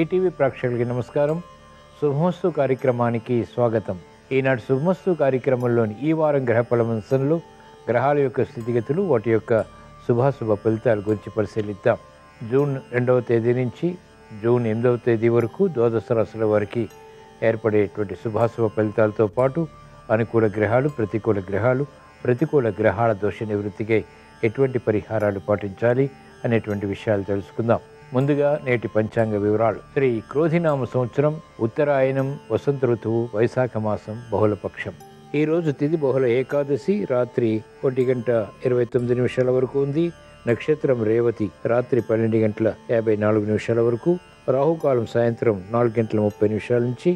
ETV ప్రేక్షకులకి నమస్కారం. శుభమస్తు కార్యక్రమానికి స్వాగతం. ఈనాటి శుభమస్తు కార్యక్రమంలోని ఈ వారం గ్రహ ఫలవంశంలో గ్రహాల యొక్క స్థితిగతులు, వాటి యొక్క శుభాశుభ ఫలితాల గురించి పరిశీలిద్దాం. జూన్ 2వ తేదీ నుంచి జూన్ 8వ తేదీ వరకు ద్వాదశ రాశుల వారికి ఏర్పడేటువంటి శుభాశుభ ఫలితాలతో పాటు అనుకూల గ్రహాలు, ప్రతికూల గ్రహాల దోష నివృత్తికై ఎటువంటి పరిహారాలు పాటించాలి అనేటువంటి విషయాలు తెలుసుకుందాం. ముందుగా నేటి పంచాంగ వివరాలు. శ్రీ క్రోధినామ సంవత్సరం, ఉత్తరాయణం, వసంత ఋతువు, వైశాఖ మాసం, బహుళపక్షం. ఈరోజు తిథి బహుళ ఏకాదశి రాత్రి 1:29 వరకు ఉంది. నక్షత్రం రేవతి రాత్రి 12:54 వరకు. రాహుకాలం సాయంత్రం 4:30 నుంచి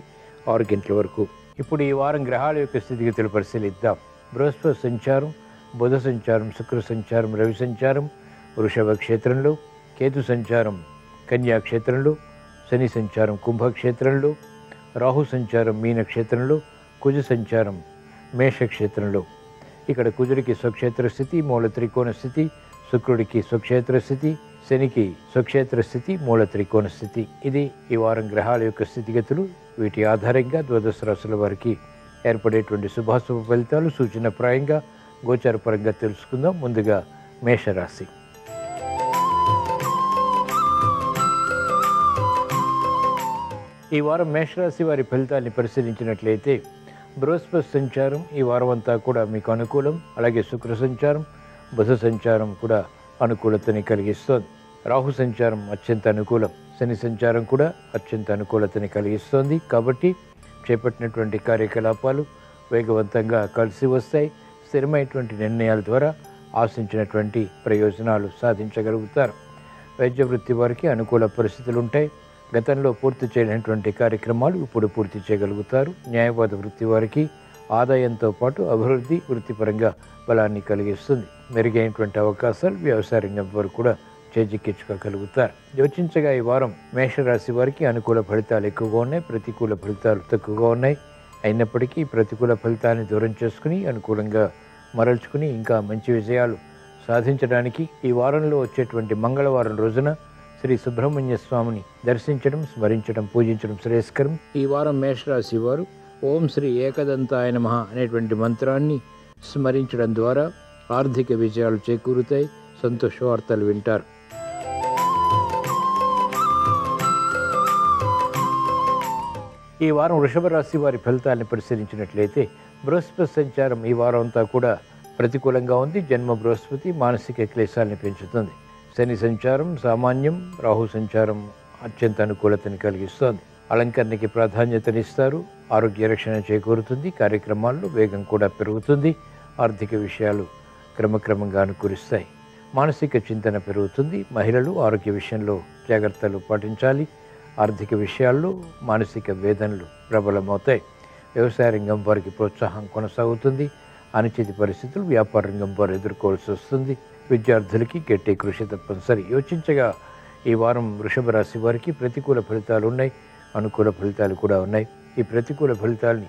6 వరకు. ఇప్పుడు ఈ వారం గ్రహాల యొక్క స్థితిగతులు పరిశీలిద్దాం. బృహస్పతి సంచారం, బుధ సంచారం, శుక్ర సంచారం, రవి సంచారం వృషభ క్షేత్రంలో, కేతు సంచారం కన్యా క్షేత్రంలో, శని సంచారం కుంభక్షేత్రంలో, రాహు సంచారం మీన క్షేత్రంలో, కుజ సంచారం మేష క్షేత్రంలో. ఇక్కడ కుజుడికి స్వక్షేత్ర స్థితి, మూల త్రికోణ స్థితి, శుక్రుడికి స్వక్షేత్ర స్థితి, శనికి స్వక్షేత్ర స్థితి, మూల త్రికోణ స్థితి. ఇది ఈ వారం గ్రహాల యొక్క స్థితిగతులు. వీటి ఆధారంగా ద్వాదశ రాశుల వారికి ఏర్పడేటువంటి శుభాశుభ ఫలితాలు సూచనప్రాయంగా గోచారపరంగా తెలుసుకుందాం. ముందుగా మేషరాశి. ఈ వారం మేషరాశి వారి ఫలితాన్ని పరిశీలించినట్లయితే బృహస్పతి సంచారం ఈ వారం అంతా కూడా మీకు అనుకూలం. అలాగే శుక్ర సంచారం, బుధ సంచారం కూడా అనుకూలతని కలిగిస్తోంది. రాహు సంచారం అత్యంత అనుకూలం. శని సంచారం కూడా అత్యంత అనుకూలతని కలిగిస్తోంది. కాబట్టి చేపట్టినటువంటి కార్యకలాపాలు వేగవంతంగా కలిసి వస్తాయి. స్థిరమైనటువంటి నిర్ణయాల ద్వారా ఆశించినటువంటి ప్రయోజనాలు సాధించగలుగుతారు. వైద్య వృత్తి వారికి అనుకూల పరిస్థితులు ఉంటాయి. గతంలో పూర్తి చేయలేనటువంటి కార్యక్రమాలు ఇప్పుడు పూర్తి చేయగలుగుతారు. న్యాయవాద వృత్తి వారికి ఆదాయంతో పాటు అభివృద్ధి వృత్తిపరంగా బలాన్ని కలిగిస్తుంది. మెరుగైనటువంటి అవకాశాలు వ్యవసాయ రంగం వారు కూడా చేజిక్కించుకోగలుగుతారు. యోచించగా ఈ వారం మేషరాశి వారికి అనుకూల ఫలితాలు ఎక్కువగా ఉన్నాయి, ప్రతికూల ఫలితాలు తక్కువగా ఉన్నాయి. అయినప్పటికీ ప్రతికూల ఫలితాన్ని దూరం చేసుకుని అనుకూలంగా మరల్చుకుని ఇంకా మంచి విజయాలు సాధించడానికి ఈ వారంలో వచ్చేటువంటి మంగళవారం రోజున శ్రీ సుబ్రహ్మణ్య స్వామిని దర్శించడం, స్మరించడం, పూజించడం శ్రేయస్కరం. ఈ వారం మేషరాశి వారు ఓం శ్రీ ఏకదంతాయ నమః అనేటువంటి మంత్రాన్ని స్మరించడం ద్వారా ఆర్థిక విజయాలు చేకూరుతాయి, సంతోష వార్తలు వింటారు. ఈ వారం వృషభ రాశి వారి ఫలితాలను పరిశీలించినట్లయితే బృహస్పతి సంచారం ఈ వారం అంతా కూడా ప్రతికూలంగా ఉంది. జన్మ బృహస్పతి మానసిక క్లేశాలను పెంచుతుంది. శని సంచారం సామాన్యం, రాహు సంచారం అత్యంత అనుకూలతని కలిగిస్తోంది. అలంకరణకి ప్రాధాన్యతనిస్తారు. ఆరోగ్య రక్షణ చేకూరుతుంది. కార్యక్రమాల్లో వేగం కూడా పెరుగుతుంది. ఆర్థిక విషయాలు క్రమక్రమంగా అనుకూలిస్తాయి. మానసిక చింతన పెరుగుతుంది. మహిళలు ఆరోగ్య విషయంలో జాగ్రత్తలు పాటించాలి. ఆర్థిక విషయాల్లో మానసిక వేదనలు ప్రబలమవుతాయి. వ్యవసాయ రంగం వారికి ప్రోత్సాహం కొనసాగుతుంది. అనిశ్చిత పరిస్థితులు వ్యాపార రంగం వారు ఎదుర్కోవాల్సి వస్తుంది. విద్యార్థులకి గట్టి కృషి తప్పనిసరి. యోచించగా ఈ వారం వృషభ రాశి వారికి ప్రతికూల ఫలితాలు ఉన్నాయి, అనుకూల ఫలితాలు కూడా ఉన్నాయి. ఈ ప్రతికూల ఫలితాలని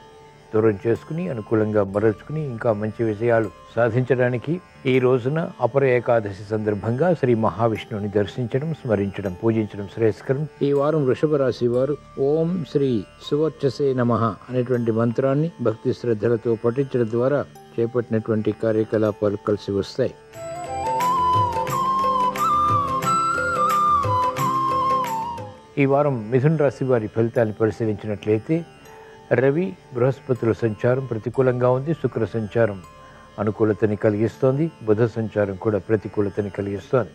దూరం చేసుకుని అనుకూలంగా మరల్చుకుని ఇంకా మంచి విజయాలు సాధించడానికి ఈ రోజున అపర ఏకాదశి సందర్భంగా శ్రీ మహావిష్ణువుని దర్శించడం, స్మరించడం, పూజించడం శ్రేయస్కరం. ఈ వారం వృషభ రాశి వారు ఓం శ్రీ సువర్చసే నమః అనేటువంటి మంత్రాన్ని భక్తి శ్రద్ధలతో పఠించడం ద్వారా చేపట్టినటువంటి కార్యకలాపాలు కలిసి వస్తాయి. ఈ వారం మిథున రాశి వారి ఫలితాన్ని పరిశీలించినట్లయితే రవి బృహస్పతుల సంచారం ప్రతికూలంగా ఉంది. శుక్ర సంచారం అనుకూలతని కలిగిస్తోంది. బుధ సంచారం కూడా ప్రతికూలతని కలిగిస్తోంది.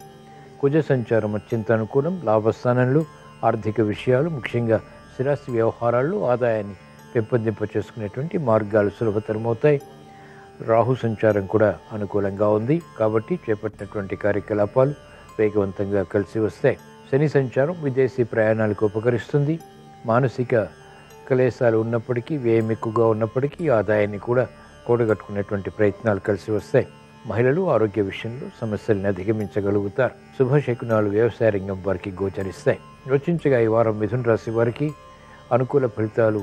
కుజ సంచారం అత్యంత అనుకూలం. లాభస్థానంలో ఆర్థిక విషయాలు, ముఖ్యంగా స్థిరాస్తి వ్యవహారాల్లో ఆదాయాన్ని పెంపొందింప చేసుకునేటువంటి మార్గాలు సులభతరమవుతాయి. రాహు సంచారం కూడా అనుకూలంగా ఉంది. కాబట్టి చేపట్టినటువంటి కార్యకలాపాలు వేగవంతంగా కలిసి వస్తాయి. శని సంచారం విదేశీ ప్రయాణాలకు ఉపకరిస్తుంది. మానసిక క్లేశాలు ఉన్నప్పటికీ, వ్యయం ఎక్కువగా ఉన్నప్పటికీ ఆదాయాన్ని కూడా కూడగట్టుకునేటువంటి ప్రయత్నాలు కలిసి వస్తాయి. మహిళలు ఆరోగ్య విషయంలో సమస్యలను అధిగమించగలుగుతారు. శుభశకునాలు వ్యవసాయ రంగం వారికి గోచరిస్తాయి. యోచించగా ఈ వారం మిథున రాశి వారికి అనుకూల ఫలితాలు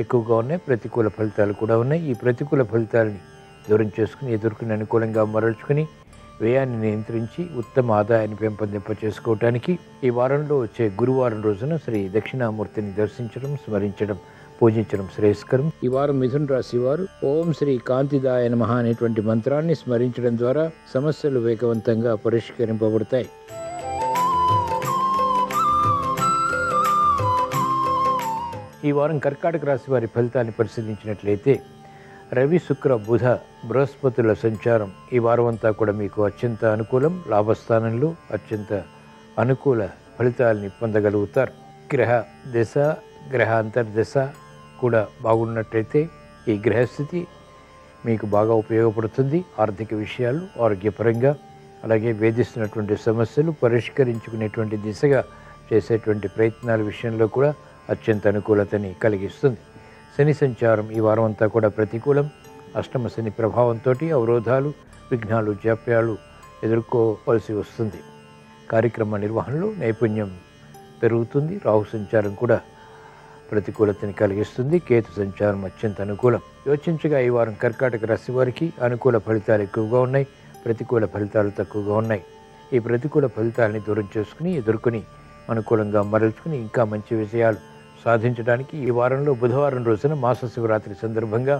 ఎక్కువగా ఉన్నాయి, ప్రతికూల ఫలితాలు కూడా ఉన్నాయి. ఈ ప్రతికూల ఫలితాలని దూరం చేసుకుని ఎదుర్కొని అనుకూలంగా మరల్చుకుని వ్యయాన్ని నియంత్రించి ఉత్తమ ఆదాయాన్ని పెంపొందింప చేసుకోవటానికి ఈ వారంలో వచ్చే గురువారం రోజున శ్రీ దక్షిణామూర్తిని దర్శించడం, స్మరించడం, పూజించడం శ్రేయస్కరం. ఈ వారం మిథున రాశి వారు ఓం శ్రీ కాంతిదాయ నమః అనేటువంటి మంత్రాన్ని స్మరించడం ద్వారా సమస్యలు వేగవంతంగా పరిష్కరింపబడతాయి. ఈ వారం కర్కాటక రాశి వారి ఫలితాన్ని పరిశీలించినట్లయితే రవి, శుక్ర, బుధ, బృహస్పతుల సంచారం ఈ వారం అంతా కూడా మీకు అత్యంత అనుకూలం. లాభస్థానంలో అత్యంత అనుకూల ఫలితాలని పొందగలుగుతారు. గ్రహ దశ, గ్రహ అంతర్దశ కూడా బాగున్నట్లయితే ఈ గ్రహస్థితి మీకు బాగా ఉపయోగపడుతుంది. ఆర్థిక విషయాలు, ఆరోగ్యపరంగా, అలాగే వేధిస్తున్నటువంటి సమస్యలు పరిష్కరించుకునేటువంటి దిశగా చేసేటువంటి ప్రయత్నాల విషయంలో కూడా అత్యంత అనుకూలతని కలిగిస్తుంది. శని సంచారం ఈ వారం అంతా కూడా ప్రతికూలం. అష్టమ శని ప్రభావంతో అవరోధాలు, విఘ్నాలు, జాప్యాలు ఎదుర్కోవలసి వస్తుంది. కార్యక్రమ నిర్వహణలో నైపుణ్యం పెరుగుతుంది. రాహు సంచారం కూడా ప్రతికూలతని కలిగిస్తుంది. కేతు సంచారం అత్యంత అనుకూలం. యోచించగా ఈ వారం కర్కాటక రాశి వారికి అనుకూల ఫలితాలు ఎక్కువగా ఉన్నాయి, ప్రతికూల ఫలితాలు తక్కువగా ఉన్నాయి. ఈ ప్రతికూల ఫలితాలని దూరం చేసుకుని ఎదుర్కొని అనుకూలంగా మరల్చుకుని ఇంకా మంచి విజయాలు సాధించడానికి ఈ వారంలో బుధవారం రోజున మాస శివరాత్రి సందర్భంగా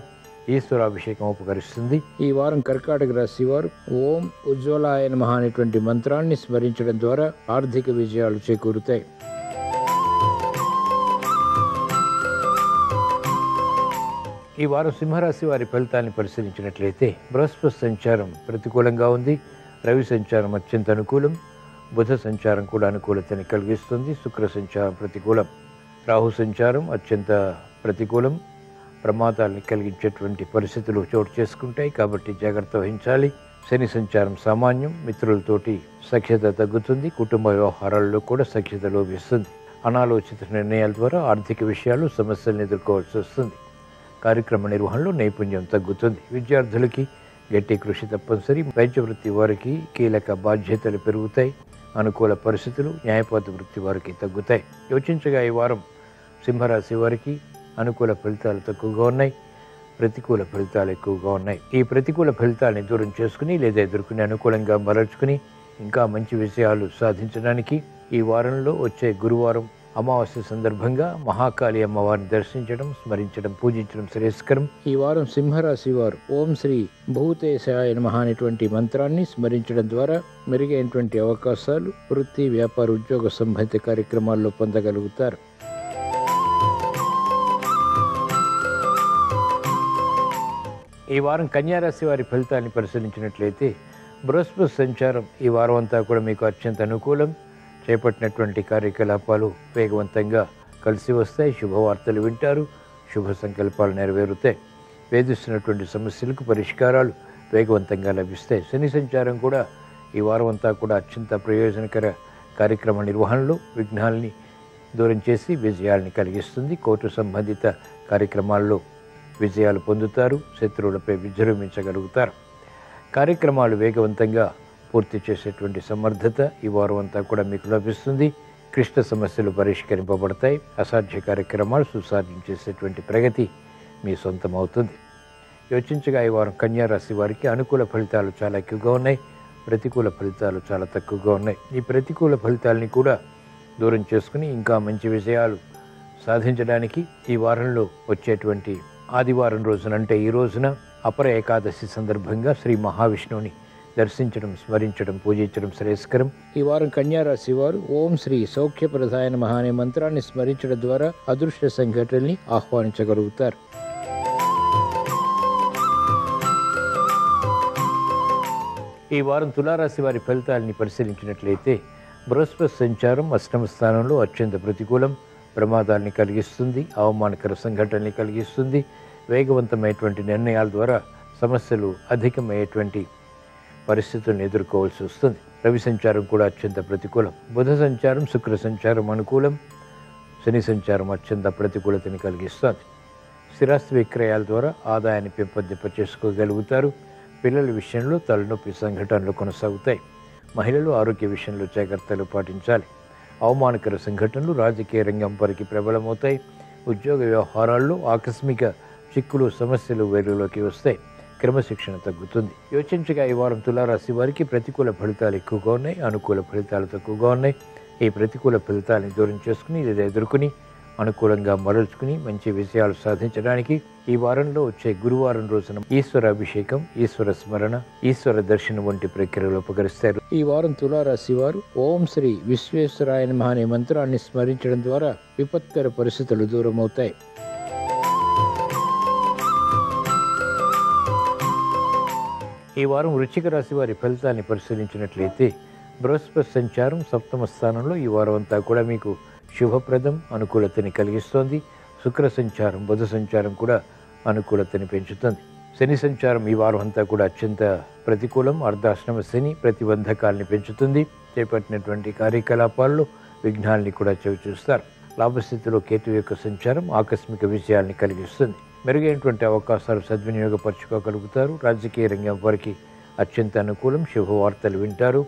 ఈశ్వరాభిషేకం ఉపకరిస్తుంది. ఈ వారం కర్కాటక రాశి వారు ఓం ఉజ్వలాయ నమః అనేటువంటి మంత్రాన్ని స్మరించడం ద్వారా ఆర్థిక విజయాలు చేకూరుతాయి. ఈ వారం సింహరాశి వారి ఫలితాన్ని పరిశీలించినట్లయితే బృహస్పతి సంచారం ప్రతికూలంగా ఉంది. రవి సంచారం అత్యంత అనుకూలం. బుధ సంచారం కూడా అనుకూలతని కలిగిస్తుంది. శుక్ర సంచారం ప్రతికూలం. రాహు సంచారం అత్యంత ప్రతికూలం. ప్రమాదాలని కలిగించేటువంటి పరిస్థితులు చోటు చేసుకుంటాయి, కాబట్టి జాగ్రత్త వహించాలి. శని సంచారం సామాన్యం. మిత్రులతోటి సఖ్యత తగ్గుతుంది. కుటుంబ వ్యవహారాల్లో కూడా సఖ్యత లోపిస్తుంది. అనాలోచిత నిర్ణయాల ద్వారా ఆర్థిక విషయాలు సమస్యలను ఎదుర్కోవాల్సి వస్తుంది. కార్యక్రమ నిర్వహణలో నైపుణ్యం తగ్గుతుంది. విద్యార్థులకి గట్టి కృషి తప్పనిసరి. వైద్య వృత్తి వారికి కీలక బాధ్యతలు పెరుగుతాయి. అనుకూల పరిస్థితులు న్యాయపాత వృత్తి వారికి తగ్గుతాయి. యోచించగా ఈ వారం సింహరాశి వారికి అనుకూల ఫలితాలు తక్కువగా ఉన్నాయి, ప్రతికూల ఫలితాలు ఎక్కువగా ఉన్నాయి. ఈ ప్రతికూల ఫలితాలని దూరం చేసుకుని లేదా ఎదుర్కొని అనుకూలంగా మరల్చుకుని ఇంకా మంచి విజయాలు సాధించడానికి ఈ వారంలో వచ్చే గురువారం అమావాస్య సందర్భంగా మహాకాళి అమ్మవారిని దర్శించడం, స్మరించడం, పూజించడం శ్రేయస్కరం. ఈ వారం సింహరాశి వారు ఓం శ్రీ భూతేశాయ నమః అనేటువంటి మంత్రాన్ని స్మరించడం ద్వారా మెరుగైనటువంటి అవకాశాలు వృత్తి, వ్యాపార, ఉద్యోగ సంబంధిత కార్యక్రమాల్లో పొందగలుగుతారు. ఈ వారం కన్యారాశి వారి ఫలితాన్ని పరిశీలించినట్లయితే బృహస్పతి సంచారం ఈ వారం అంతా కూడా మీకు అత్యంత అనుకూలం. చేపట్టినటువంటి కార్యకలాపాలు వేగవంతంగా కలిసి వస్తాయి. శుభవార్తలు వింటారు. శుభ సంకల్పాలు నెరవేరుతాయి. వేధిస్తున్నటువంటి సమస్యలకు పరిష్కారాలు వేగవంతంగా లభిస్తాయి. శని సంచారం కూడా ఈ వారం అంతా కూడా అత్యంత ప్రయోజనకర కార్యక్రమ నిర్వహణలో విఘ్నాల్ని దూరం చేసి విజయాల్ని కలిగిస్తుంది. కోర్టు సంబంధిత కార్యక్రమాల్లో విజయాలు పొందుతారు. శత్రువులపై విజృంభించగలుగుతారు. కార్యక్రమాలు వేగవంతంగా పూర్తి చేసేటువంటి సమర్థత ఈ వారం అంతా కూడా మీకు లభిస్తుంది. క్లిష్ట సమస్యలు పరిష్కరింపబడతాయి. అసాధ్య కార్యక్రమాలు సుసాధ్యం చేసేటువంటి ప్రగతి మీ సొంతం అవుతుంది. యోచించగా ఈ వారం కన్యారాశి వారికి అనుకూల ఫలితాలు చాలా ఎక్కువగా ఉన్నాయి, ప్రతికూల ఫలితాలు చాలా తక్కువగా ఉన్నాయి. ఈ ప్రతికూల ఫలితాలని కూడా దూరం చేసుకుని ఇంకా మంచి విజయాలు సాధించడానికి ఈ వారంలో వచ్చేటువంటి ఆదివారం రోజున అంటే ఈ రోజున అపర ఏకాదశి సందర్భంగా శ్రీ మహావిష్ణువుని దర్శించడం, స్మరించడం, పూజించడం శ్రేయస్కరం. ఈ వారం కన్యారాశి వారు ఓం శ్రీ సౌఖ్యప్రదాయ నమః అనే మంత్రాన్ని స్మరించడం ద్వారా అదృష్ట సంఘటనల్ని ఆహ్వానించగలుగుతారు. ఈ వారం తులారాశి వారి ఫలితాలని పరిశీలించినట్లయితే బృహస్పతి సంచారం అష్టమ స్థానంలో అత్యంత ప్రతికూలం. ప్రమాదాల్ని కలిగిస్తుంది, అవమానకర సంఘటనల్ని కలిగిస్తుంది. వేగవంతమైనటువంటి నిర్ణయాల ద్వారా సమస్యలు అధికమయ్యేటువంటి పరిస్థితులను ఎదుర్కోవాల్సి వస్తుంది. రవి సంచారం కూడా అత్యంత ప్రతికూలం. బుధ సంచారం, శుక్ర సంచారం అనుకూలం. శని సంచారం అత్యంత ప్రతికూలతని కలిగిస్తుంది. స్థిరాస్తి విక్రయాల ద్వారా ఆదాయాన్ని పెంపొందింప చేసుకోగలుగుతారు. పిల్లల విషయంలో తలనొప్పి సంఘటనలు కొనసాగుతాయి. మహిళలు ఆరోగ్య విషయంలో జాగ్రత్తలు పాటించాలి. అవమానకర సంఘటనలు రాజకీయ రంగం వరకు ప్రబలమవుతాయి. ఉద్యోగ వ్యవహారాల్లో ఆకస్మిక చిక్కులు, సమస్యలు వెలుగులోకి వస్తాయి. క్రమశిక్షణ తగ్గుతుంది. యోచించగా ఈ వారం తులారాశి వారికి ప్రతికూల ఫలితాలు ఎక్కువగా ఉన్నాయి, అనుకూల ఫలితాలు తక్కువగా ఉన్నాయి. ఈ ప్రతికూల ఫలితాలను దూరం చేసుకుని లేదా ఎదుర్కొని అనుకూలంగా మరల్చుకుని మంచి విజయాలు సాధించడానికి ఈ వారంలో వచ్చే గురువారం రోజున ఈశ్వర అభిషేకం, ఈశ్వర స్మరణ, ఈశ్వర దర్శనం వంటి ప్రక్రియలు ఉపకరిస్తారు. ఈ వారం తులారాశి వారు ఓం శ్రీ విశ్వేశ్వరాయ నమః అనే మంత్రాన్ని స్మరించడం ద్వారా విపత్కర పరిస్థితులు దూరమవుతాయి. ఈ వారం వృశ్చిక రాశి వారి ఫలితాన్ని పరిశీలించినట్లయితే బృహస్పతి సంచారం సప్తమ స్థానంలో ఈ వారం అంతా కూడా మీకు శుభప్రదం, అనుకూలతని కలిగిస్తోంది. శుక్ర సంచారం, బుధ సంచారం కూడా అనుకూలతని పెంచుతుంది. శని సంచారం ఈ వారం అంతా కూడా అత్యంత ప్రతికూలం. అర్ధాశ్రమ శని ప్రతిబంధకాల్ని పెంచుతుంది. చేపట్టినటువంటి కార్యకలాపాల్లో విఘ్నాల్ని కూడా చవిచూస్తారు. లాభస్థితిలో కేతు యొక్క సంచారం ఆకస్మిక విజయాల్ని కలిగిస్తుంది. మెరుగైనటువంటి అవకాశాలు సద్వినియోగపరచుకోగలుగుతారు. రాజకీయ రంగం వారికి అత్యంత అనుకూలం. శుభవార్తలు వింటారు.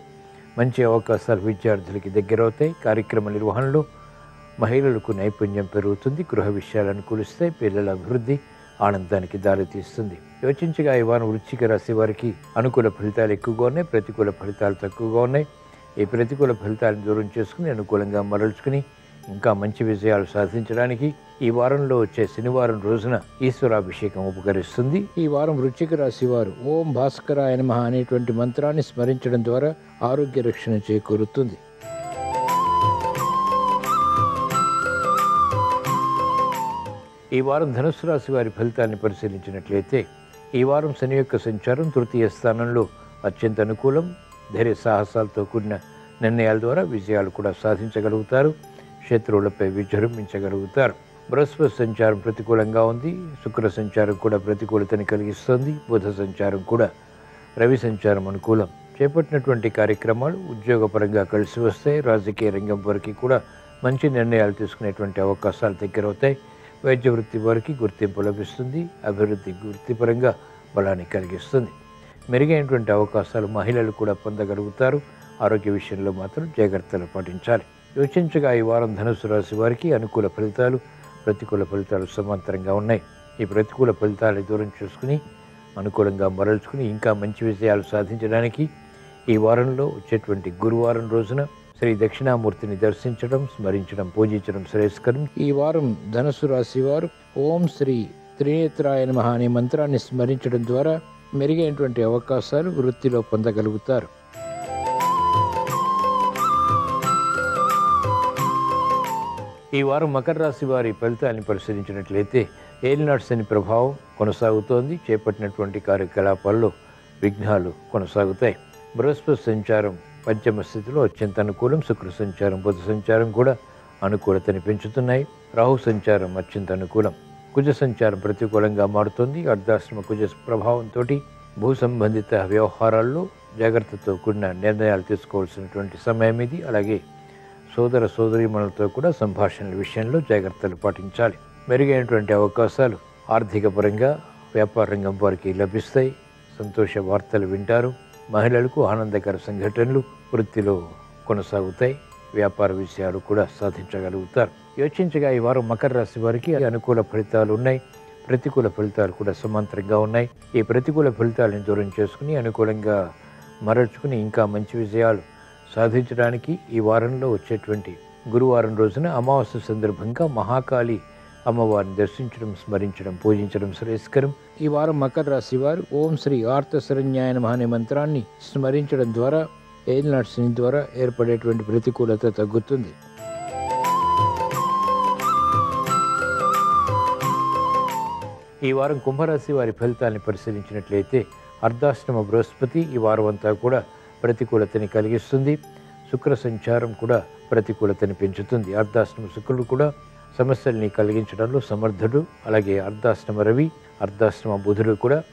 మంచి అవకాశాలు విద్యార్థులకి దగ్గరవుతాయి. కార్యక్రమ నిర్వహణలో మహిళలకు నైపుణ్యం పెరుగుతుంది. గృహ విషయాలు అనుకూలిస్తాయి. పిల్లల అభివృద్ధి ఆనందానికి దారితీస్తుంది. యోచించగా ఈ వారం వృశ్చిక రాశి వారికి అనుకూల ఫలితాలు ఎక్కువగా ఉన్నాయి, ప్రతికూల ఫలితాలు తక్కువగా ఉన్నాయి. ఈ ప్రతికూల ఫలితాలను దూరం చేసుకుని అనుకూలంగా మరల్చుకుని ఇంకా మంచి విజయాలు సాధించడానికి ఈ వారంలో వచ్చే శనివారం రోజున ఈశ్వరాభిషేకం ఉపకరిస్తుంది. ఈ వారం వృశ్చిక రాశి వారు ఓం భాస్కరాయ నమః అనేటువంటి మంత్రాన్ని స్మరించడం ద్వారా ఆరోగ్య రక్షణ చేకూరుతుంది. ఈ వారం ధనుస్సు రాశి వారి ఫలితాన్ని పరిశీలించినట్లయితే ఈ వారం శని యొక్క సంచారం తృతీయ స్థానంలో అత్యంత అనుకూలం. ధైర్య సాహసాలతో కూడిన నిర్ణయాల ద్వారా విజయాలు కూడా సాధించగలుగుతారు. శత్రువులపై విజృంభించగలుగుతారు. బృహస్పతి సంచారం ప్రతికూలంగా ఉంది. శుక్ర సంచారం కూడా ప్రతికూలతని కలిగిస్తుంది. బుధ సంచారం కూడా, రవి సంచారం అనుకూలం. చేపట్టినటువంటి కార్యక్రమాలు ఉద్యోగపరంగా కలిసి వస్తాయి. రాజకీయ రంగం వారికి కూడా మంచి నిర్ణయాలు తీసుకునేటువంటి అవకాశాలు దగ్గరవుతాయి. వైద్య వృత్తి వారికి గుర్తింపు లభిస్తుంది. అభివృద్ధి వృత్తిపరంగా బలాన్ని కలిగిస్తుంది. మెరుగైనటువంటి అవకాశాలు మహిళలు కూడా పొందగలుగుతారు. ఆరోగ్య విషయంలో మాత్రం జాగ్రత్తలు పాటించాలి. యోచించగా ఈ వారం ధనుసు రాశి వారికి అనుకూల ఫలితాలు, ప్రతికూల ఫలితాలు సమాంతరంగా ఉన్నాయి. ఈ ప్రతికూల ఫలితాలను దూరం చేసుకుని అనుకూలంగా మరల్చుకుని ఇంకా మంచి విజయాలు సాధించడానికి ఈ వారంలో వచ్చేటువంటి గురువారం రోజున శ్రీ దక్షిణామూర్తిని దర్శించడం, స్మరించడం, పూజించడం శ్రేయస్కరం. ఈ వారం ధనుసు రాశి వారు ఓం శ్రీ త్రినేత్రాయ నమః అనే మంత్రాన్ని స్మరించడం ద్వారా మెరుగైనటువంటి అవకాశాలు వృత్తిలో పొందగలుగుతారు. ఈ వారం మకర రాశి వారి ఫలితాన్ని పరిశీలించినట్లయితే ఏలినాటి శని ప్రభావం కొనసాగుతోంది. చేపట్టినటువంటి కార్యకలాపాల్లో విఘ్నాలు కొనసాగుతాయి. బృహస్పతి సంచారం పంచమ స్థితిలో అత్యంత అనుకూలం. శుక్ర సంచారం, బుధ సంచారం కూడా అనుకూలతని పెంచుతున్నాయి. రాహు సంచారం అత్యంత అనుకూలం. కుజ సంచారం ప్రతికూలంగా మారుతుంది. అర్ధాశ్రమ కుజ ప్రభావంతో భూ సంబంధిత వ్యవహారాల్లో జాగ్రత్తతో కూడిన నిర్ణయాలు తీసుకోవాల్సినటువంటి సమయం ఇది. అలాగే సోదర సోదరీమణులతో కూడా సంభాషణల విషయంలో జాగ్రత్తలు పాటించాలి. మెరుగైనటువంటి అవకాశాలు ఆర్థిక పరంగా వ్యాపార రంగం వారికి లభిస్తాయి. సంతోష వార్తలు వింటారు. మహిళలకు ఆనందకర సంఘటనలు వృత్తిలో కొనసాగుతాయి. వ్యాపార విషయాలు కూడా సాధించగలుగుతారు. యోచించగా ఈ వారం మకర రాశి వారికి అనుకూల ఫలితాలు ఉన్నాయి, ప్రతికూల ఫలితాలు కూడా సమాంతరంగా ఉన్నాయి. ఈ ప్రతికూల ఫలితాలను దూరం చేసుకుని అనుకూలంగా మరల్చుకుని ఇంకా మంచి విజయాలు సాధించడానికి ఈ వారంలో వచ్చేటువంటి గురువారం రోజున అమావాస్య సందర్భంగా మహాకాళి అమ్మవారిని దర్శించడం, స్మరించడం, పూజించడం శ్రేయస్కరం. ఈ వారం మకర రాశి వారు ఓం శ్రీ ఆర్తశరణ్యాయ నమః అనే మంత్రాన్ని స్మరించడం ద్వారా ఏలినాటి శని ద్వారా ఏర్పడేటువంటి ప్రతికూలత తగ్గుతుంది. ఈ వారం కుంభరాశి వారి ఫలితాన్ని పరిశీలించినట్లయితే అర్ధాశ్రమ బృహస్పతి ఈ వారం అంతా కూడా ప్రతికూలతని కలిగిస్తుంది. శుక్ర సంచారం కూడా ప్రతికూలతని పెంచుతుంది. అర్ధాశ్రమ శుక్రుడు కూడా సమస్యల్ని కలిగించడంలో సమర్థుడు. అలాగే అర్ధాశ్రమ రవి, అర్ధాశ్రమ బుధుడు కూడా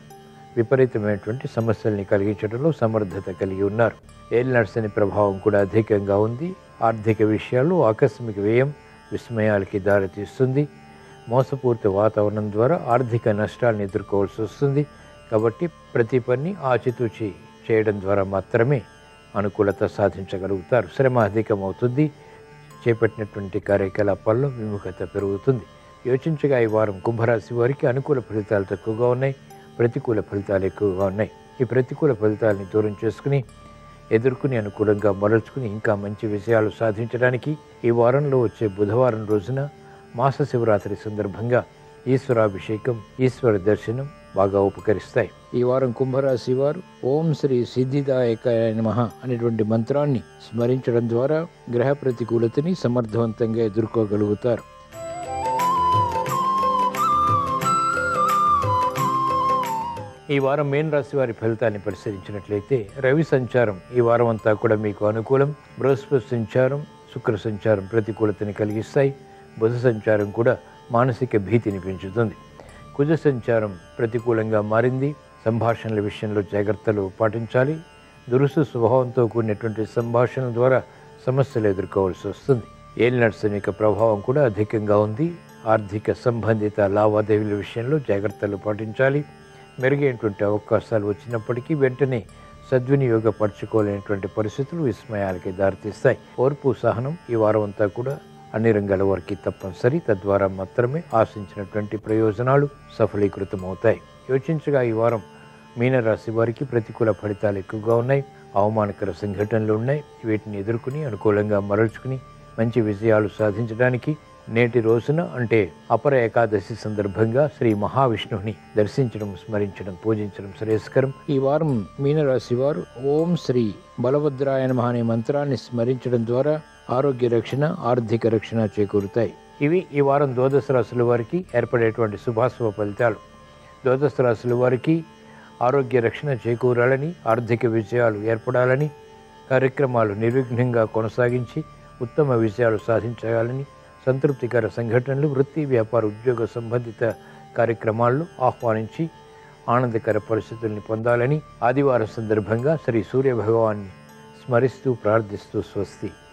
విపరీతమైనటువంటి సమస్యల్ని కలిగించడంలో సమర్థత కలిగి ఉన్నారు. ఏలినాటి శని ప్రభావం కూడా అధికంగా ఉంది. ఆర్థిక విషయాల్లో ఆకస్మిక వ్యయం విస్మయాలకి దారితీస్తుంది. మోసపూరిత వాతావరణం ద్వారా ఆర్థిక నష్టాలను ఎదుర్కోవాల్సి వస్తుంది. కాబట్టి ప్రతి పని ఆచితూచి చేయడం ద్వారా మాత్రమే అనుకూలత సాధించగలుగుతారు. శ్రమ అధికమవుతుంది. చేపట్టినటువంటి కార్యకలాపాల్లో విముఖత పెరుగుతుంది. యోచించగా ఈ వారం కుంభరాశి వారికి అనుకూల ఫలితాలు తక్కువగా ఉన్నాయి, ప్రతికూల ఫలితాలు ఎక్కువగా ఉన్నాయి. ఈ ప్రతికూల ఫలితాలని దూరం చేసుకుని ఎదుర్కొని అనుకూలంగా మరల్చుకుని ఇంకా మంచి విజయాలు సాధించడానికి ఈ వారంలో వచ్చే బుధవారం రోజున మాస శివరాత్రి సందర్భంగా ఈశ్వరాభిషేకం, ఈశ్వర దర్శనం బాగా ఉపకరిస్తాయి. ఈ వారం కుంభరాశి వారు ఓం శ్రీ సిద్ధిదాయకాయ నమః అనేటువంటి మంత్రాన్ని స్మరించడం ద్వారా గ్రహ ప్రతికూలతని సమర్థవంతంగా ఎదుర్కోగలుగుతారు. ఈ వారం మీన రాశి వారి ఫలితాన్ని పరిశీలించినట్లయితే రవి సంచారం ఈ వారం అంతా కూడా మీకు అనుకూలం. బృహస్పతి సంచారం, శుక్ర సంచారం ప్రతికూలతని కలిగిస్తాయి. బుధ సంచారం కూడా మానసిక భీతిని పెంచుతుంది. కుజ సంచారం ప్రతికూలంగా మారింది. సంభాషణల విషయంలో జాగ్రత్తలు పాటించాలి. దురుసు స్వభావంతో కూడినటువంటి సంభాషణల ద్వారా సమస్యలు ఎదుర్కోవాల్సి వస్తుంది. ఏలినాటి శని యొక్క ప్రభావం కూడా అధికంగా ఉంది. ఆర్థిక సంబంధిత లావాదేవీల విషయంలో జాగ్రత్తలు పాటించాలి. మెరుగైనటువంటి అవకాశాలు వచ్చినప్పటికీ వెంటనే సద్వినియోగపరచుకోలేనటువంటి పరిస్థితులు విస్మయాలకి దారితీస్తాయి. ఓర్పు, సహనం ఈ వారం అంతా కూడా అన్ని రంగాల వారికి తప్పనిసరి. తద్వారా మాత్రమే ఆశించినటువంటి ప్రయోజనాలు సఫలీకృతమవుతాయి. యోచించగా ఈ వారం మీనరాశి వారికి ప్రతికూల ఫలితాలు ఎక్కువగా ఉన్నాయి. అవమానకర సంఘటనలు ఉన్నాయి. వీటిని ఎదుర్కొని అనుకూలంగా మరల్చుకుని మంచి విజయాలు సాధించడానికి నేటి రోజున అంటే అపర ఏకాదశి సందర్భంగా శ్రీ మహావిష్ణువుని దర్శించడం, స్మరించడం, పూజించడం శ్రేయస్కరం. ఈ వారం మీనరాశి వారు ఓం శ్రీ బలభద్రాయ నమః అనే మంత్రాన్ని స్మరించడం ద్వారా ఆరోగ్య రక్షణ, ఆర్థిక రక్షణ చేకూరుతాయి. ఇవి ఈ వారం ద్వాదశ రాశుల వారికి ఏర్పడేటువంటి శుభాశుభ ఫలితాలు. ద్వాదశ రాశుల వారికి ఆరోగ్య రక్షణ చేకూరాలని, ఆర్థిక విజయాలు ఏర్పడాలని, కార్యక్రమాలు నిర్విఘ్నంగా కొనసాగించి ఉత్తమ విజయాలు సాధించాలని, సంతృప్తికర సంఘటనలు, వృత్తి, వ్యాపార, ఉద్యోగ సంబంధిత కార్యక్రమాల్లో ఆహ్వానించి ఆనందకర పరిస్థితుల్ని పొందాలని ఆదివారం సందర్భంగా శ్రీ సూర్య భగవాన్ని స్మరిస్తూ ప్రార్థిస్తూ స్వస్తి.